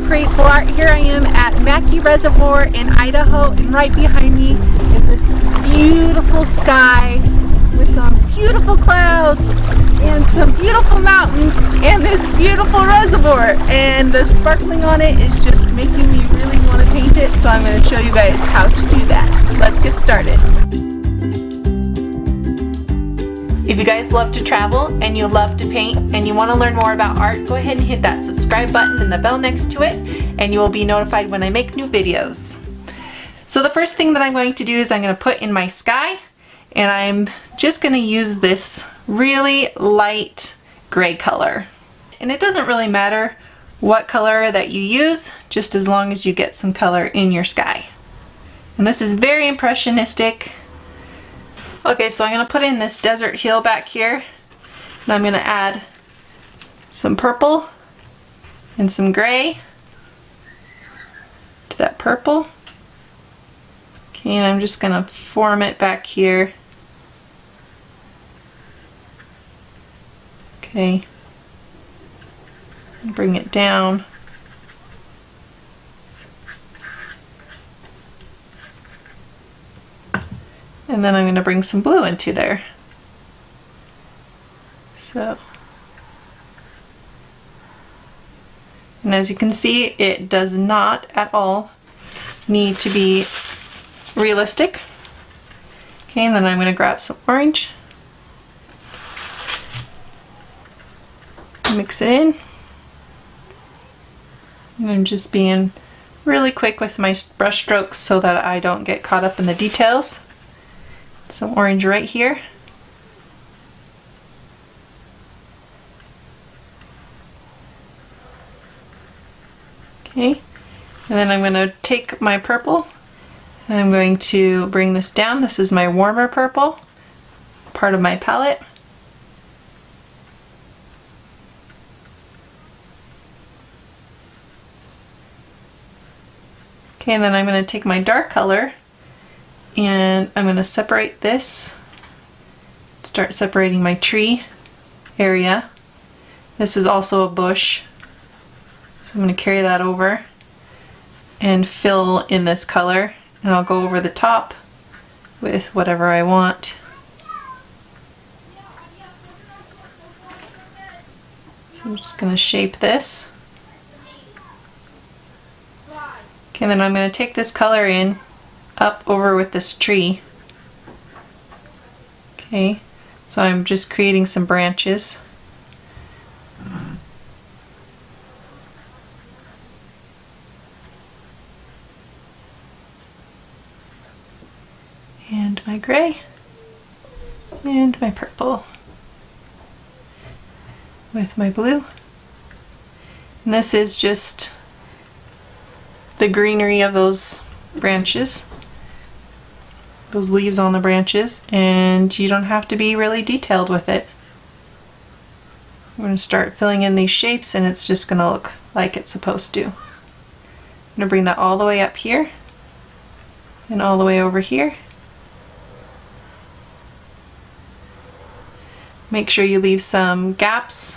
Createful Art. Here I am at Mackey Reservoir in Idaho, and right behind me is this beautiful sky with some beautiful clouds and some beautiful mountains and this beautiful reservoir, and the sparkling on it is just making me really want to paint it, so I'm going to show you guys how to do that. Let's get started. If you guys love to travel and you love to paint and you want to learn more about art, go ahead and hit that subscribe button and the bell next to it, and you will be notified when I make new videos. So the first thing that I'm going to do is I'm going to put in my sky, and I'm just going to use this really light gray color. And it doesn't really matter what color that you use, just as long as you get some color in your sky. And this is very impressionistic. Okay, so I'm going to put in this desert hill back here, and I'm going to add some purple and some gray to that purple. Okay, and I'm just going to form it back here. Okay, and bring it down. And then I'm going to bring some blue into there. So, and as you can see, it does not at all need to be realistic. Okay, and then I'm going to grab some orange, mix it in, and I'm just being really quick with my brush strokes so that I don't get caught up in the details. Some orange right here. Okay, and then I'm going to take my purple and I'm going to bring this down. This is my warmer purple, part of my palette. Okay, and then I'm going to take my dark color and I'm going to separate this, start separating my tree area. This is also a bush, so I'm going to carry that over and fill in this color, and I'll go over the top with whatever I want. So I'm just going to shape this. Okay, and then I'm going to take this color in up over with this tree. Okay, so I'm just creating some branches. And my gray and my purple with my blue. And this is just the greenery of those branches, those leaves on the branches, and you don't have to be really detailed with it. I'm going to start filling in these shapes, and it's just going to look like it's supposed to. I'm going to bring that all the way up here and all the way over here. Make sure you leave some gaps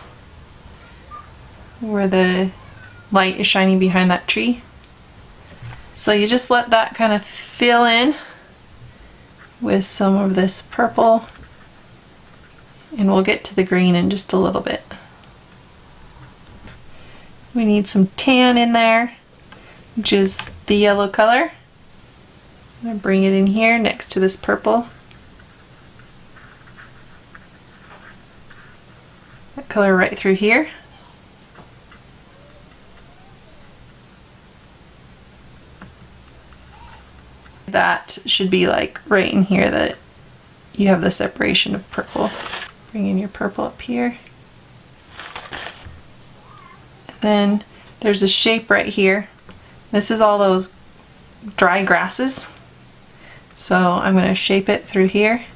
where the light is shining behind that tree. So you just let that kind of fill in with some of this purple, and we'll get to the green in just a little bit. We need some tan in there, which is the yellow color. I'm going to bring it in here next to this purple. That color right through here. That should be like right in here that you have the separation of purple. Bring in your purple up here. And then there's a shape right here. This is all those dry grasses. So I'm going to shape it through here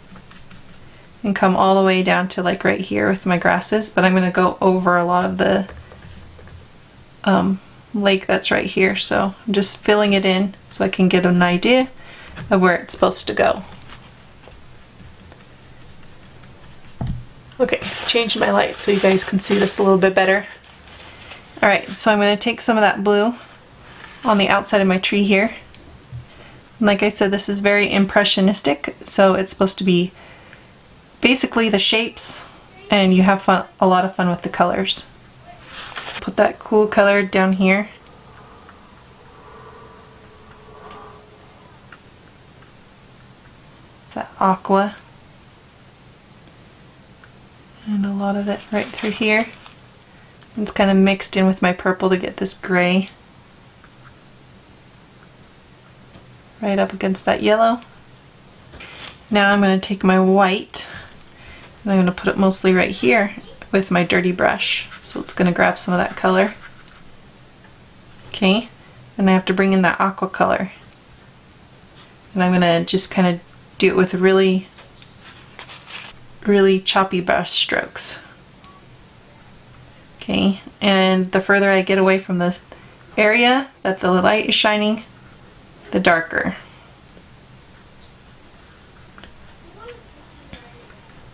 and come all the way down to like right here with my grasses, but I'm going to go over a lot of the lake that's right here. So I'm just filling it in so I can get an idea of where it's supposed to go. Okay, changed my light so you guys can see this a little bit better. Alright, so I'm going to take some of that blue on the outside of my tree here. And like I said, this is very impressionistic, so it's supposed to be basically the shapes, and you have fun, a lot of fun with the colors. Put that cool color down here. That aqua. And a lot of it right through here. It's kind of mixed in with my purple to get this gray. Right up against that yellow. Now I'm going to take my white and I'm going to put it mostly right here with my dirty brush. So it's going to grab some of that color. Okay, and I have to bring in that aqua color. And I'm going to just kind of do it with really choppy brush strokes. Okay, and the further I get away from the area that the light is shining, the darker.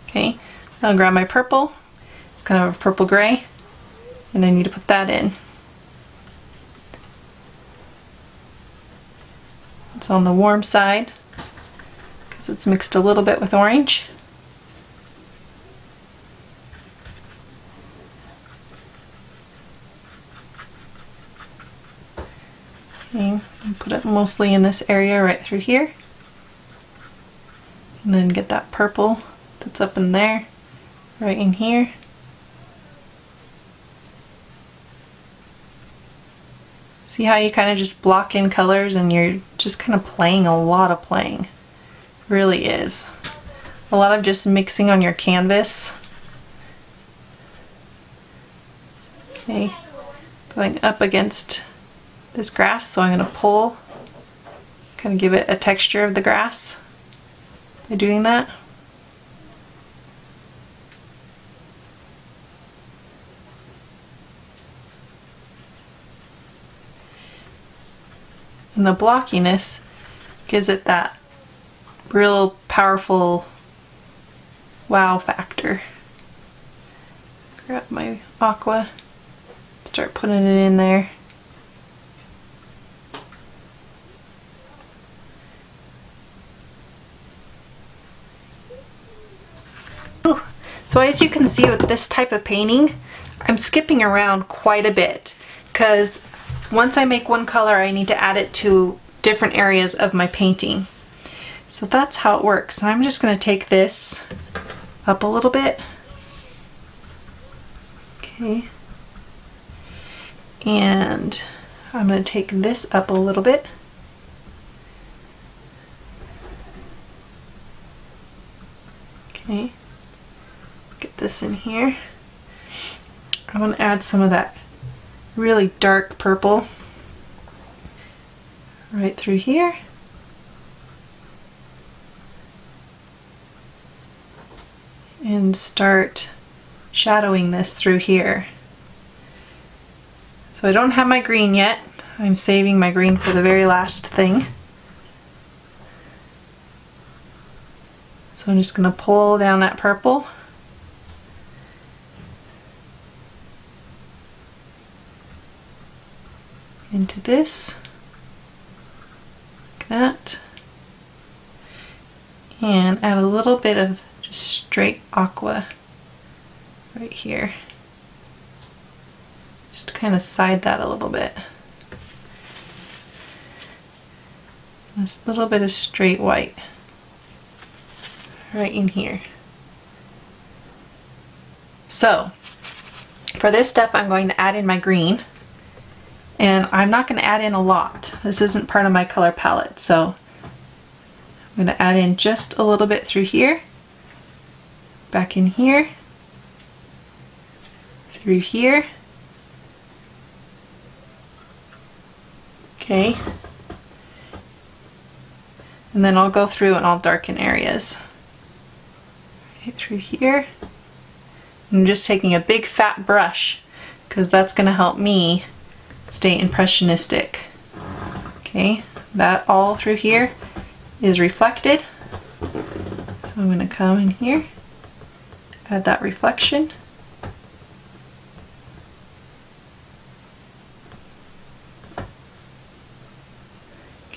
Okay, I'll grab my purple. It's kind of a purple gray, and I need to put that in. It's on the warm side because it's mixed a little bit with orange. Okay, and put it mostly in this area right through here. And then get that purple that's up in there, right in here. See how you kind of just block in colors and you're just kind of playing a lot of playing. Really is. A lot of just mixing on your canvas. Okay, going up against this grass, so I'm going to pull, kind of give it a texture of the grass by doing that. And the blockiness gives it that real powerful wow factor. Grab my aqua, start putting it in there. Ooh. So as you can see with this type of painting, I'm skipping around quite a bit because once I make one color, I need to add it to different areas of my painting. So that's how it works. I'm just going to take this up a little bit. Okay. And I'm going to take this up a little bit. Okay. Get this in here. I want to add some of that really dark purple right through here. And start shadowing this through here. So I don't have my green yet. I'm saving my green for the very last thing. So I'm just going to pull down that purple. Into this, like that, and add a little bit of just straight aqua right here. Just kind of side that a little bit. This little bit of straight white right in here. So for this step, I'm going to add in my green. And I'm not going to add in a lot. This isn't part of my color palette, so I'm going to add in just a little bit through here, back in here, through here. Okay. And then I'll go through and I'll darken areas. Right through here. I'm just taking a big fat brush because that's going to help me stay impressionistic. Okay, that all through here is reflected. So I'm going to come in here, add that reflection.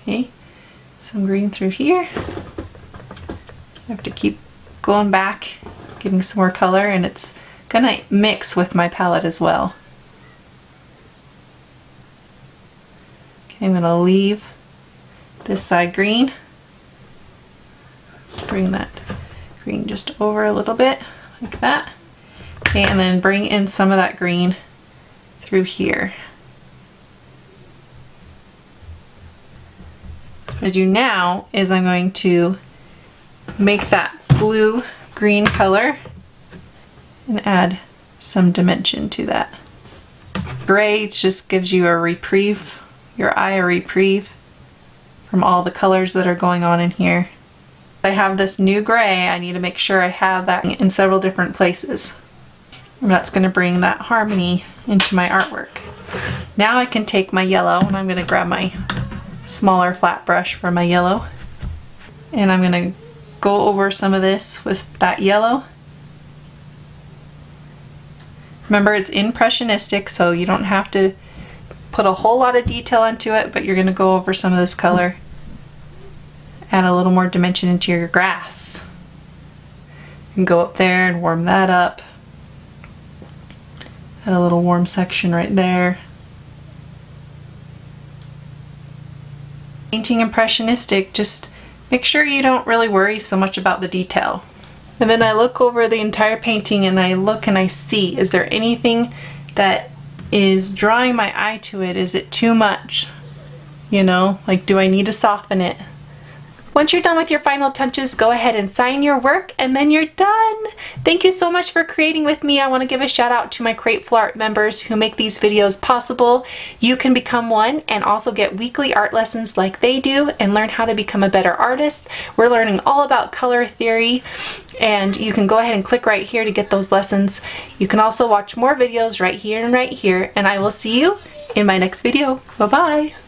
Okay, some green through here. I have to keep going back, getting some more color, and it's gonna mix with my palette as well. Okay, I'm gonna leave this side green. Bring that green just over a little bit, like that. Okay, and then bring in some of that green through here. What I do now is I'm going to make that blue-green color and add some dimension to that. Gray just gives you a reprieve, your eye a reprieve from all the colors that are going on in here. I have this new gray, I need to make sure I have that in several different places. And that's going to bring that harmony into my artwork. Now I can take my yellow, and I'm going to grab my smaller flat brush for my yellow, and I'm going to go over some of this with that yellow. Remember, it's impressionistic, so you don't have to put a whole lot of detail into it, but you're going to go over some of this color, add a little more dimension into your grass. You can go up there and warm that up. Add a little warm section right there. Painting impressionistic, just make sure you don't really worry so much about the detail. And then I look over the entire painting and I look and I see, is there anything that is drawing my eye to it? Is it too much? You know, like, do I need to soften it? Once you're done with your final touches, go ahead and sign your work, and then you're done. Thank you so much for creating with me. I want to give a shout out to my Createful Art members who make these videos possible. You can become one and also get weekly art lessons like they do and learn how to become a better artist. We're learning all about color theory, and you can go ahead and click right here to get those lessons. You can also watch more videos right here, and I will see you in my next video. Bye-bye.